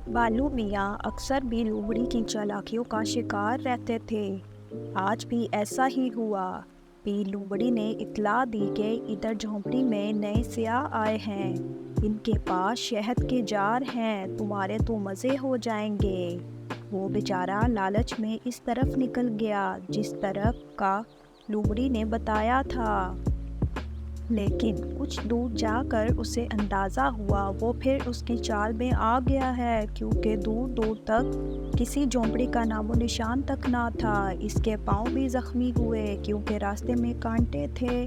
बालू मियाँ अक्सर भी लोमड़ी की चालाकियों का शिकार रहते थे। आज भी ऐसा ही हुआ। भी लोमड़ी ने इत्तला दी कि इधर झोंपड़ी में नए सियाह आए हैं। इनके पास शहद के जार हैं, तुम्हारे तो मज़े हो जाएंगे। वो बेचारा लालच में इस तरफ निकल गया जिस तरफ का लोमड़ी ने बताया था। लेकिन कुछ दूर जाकर उसे अंदाज़ा हुआ वो फिर उसकी चाल में आ गया है, क्योंकि दूर दूर तक किसी झोंपड़ी का नामो निशान तक ना था। इसके पाँव भी जख्मी हुए क्योंकि रास्ते में कांटे थे।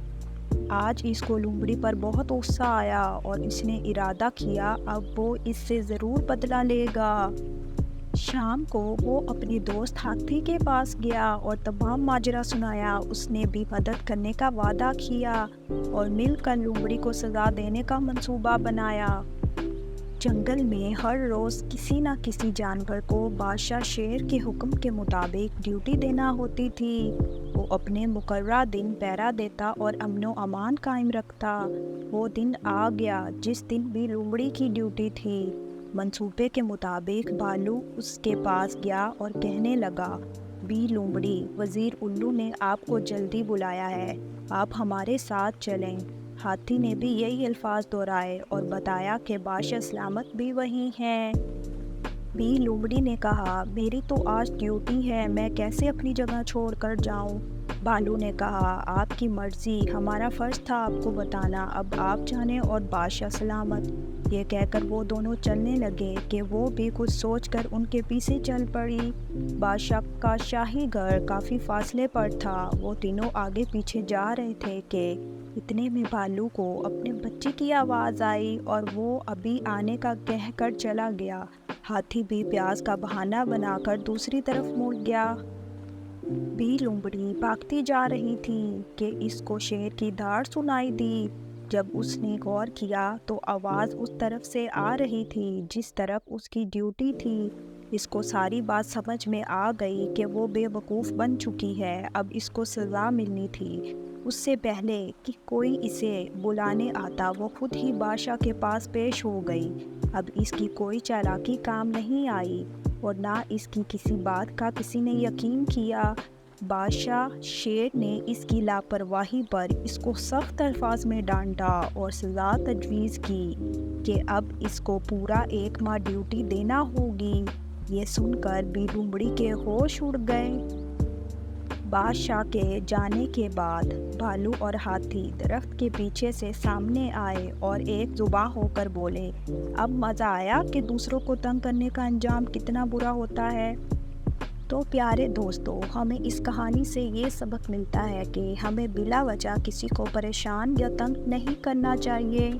आज इसको लोमड़ी पर बहुत गुस्सा आया और इसने इरादा किया अब वो इससे ज़रूर बदला लेगा। शाम को वो अपने दोस्त हाथी के पास गया और तमाम माजरा सुनाया। उसने भी मदद करने का वादा किया और मिलकर लोमड़ी को सज़ा देने का मंसूबा बनाया। जंगल में हर रोज़ किसी न किसी जानवर को बादशाह शेर के हुक्म के मुताबिक ड्यूटी देना होती थी। वो अपने मुकर्रर दिन पहरा देता और अमनो अमान कायम रखता। वो दिन आ गया जिस दिन भी लोमड़ी की ड्यूटी थी। मंसूबे के मुताबिक भालू उसके पास गया और कहने लगा, बी लोमड़ी, वज़ीर उल्लू ने आपको जल्दी बुलाया है, आप हमारे साथ चलें। हाथी ने भी यही अल्फाज दोहराए और बताया कि बादशाह सलामत भी वहीं हैं। बी लोमड़ी ने कहा, मेरी तो आज ड्यूटी है, मैं कैसे अपनी जगह छोड़कर जाऊं? भालू ने कहा, आपकी मर्जी, हमारा फ़र्ज़ था आपको बताना, अब आप जाने और बादशाह सलामत। ये कहकर वो दोनों चलने लगे कि वो भी कुछ सोचकर उनके पीछे चल पड़ी। बादशाह का शाही घर काफ़ी फासले पर था। वो तीनों आगे पीछे जा रहे थे कि इतने में भालू को अपने बच्चे की आवाज़ आई और वो अभी आने का कह कर चला गया। हाथी भी प्यास का बहाना बनाकर दूसरी तरफ मुड़ गया। भी लोमड़ी भागती जा रही थी कि इसको शेर की धाड़ सुनाई दी। जब उसने गौर किया तो आवाज़ उस तरफ से आ रही थी जिस तरफ उसकी ड्यूटी थी। इसको सारी बात समझ में आ गई कि वो बेवकूफ़ बन चुकी है, अब इसको सज़ा मिलनी थी। उससे पहले कि कोई इसे बुलाने आता वो खुद ही बादशाह के पास पेश हो गई। अब इसकी कोई चालाकी काम नहीं आई और ना इसकी किसी बात का किसी ने यकीन किया। बादशाह शेर ने इसकी लापरवाही पर इसको सख्त अल्फाज में डांटा और सज़ा तजवीज़ की कि अब इसको पूरा 1 माह ड्यूटी देना होगी। ये सुनकर भी लोमड़ी के होश उड़ गए। बादशाह के जाने के बाद भालू और हाथी दरख्त के पीछे से सामने आए और एक जुबां होकर बोले, अब मज़ा आया कि दूसरों को तंग करने का अंजाम कितना बुरा होता है। तो प्यारे दोस्तों, हमें इस कहानी से ये सबक मिलता है कि हमें बिला वजह किसी को परेशान या तंग नहीं करना चाहिए।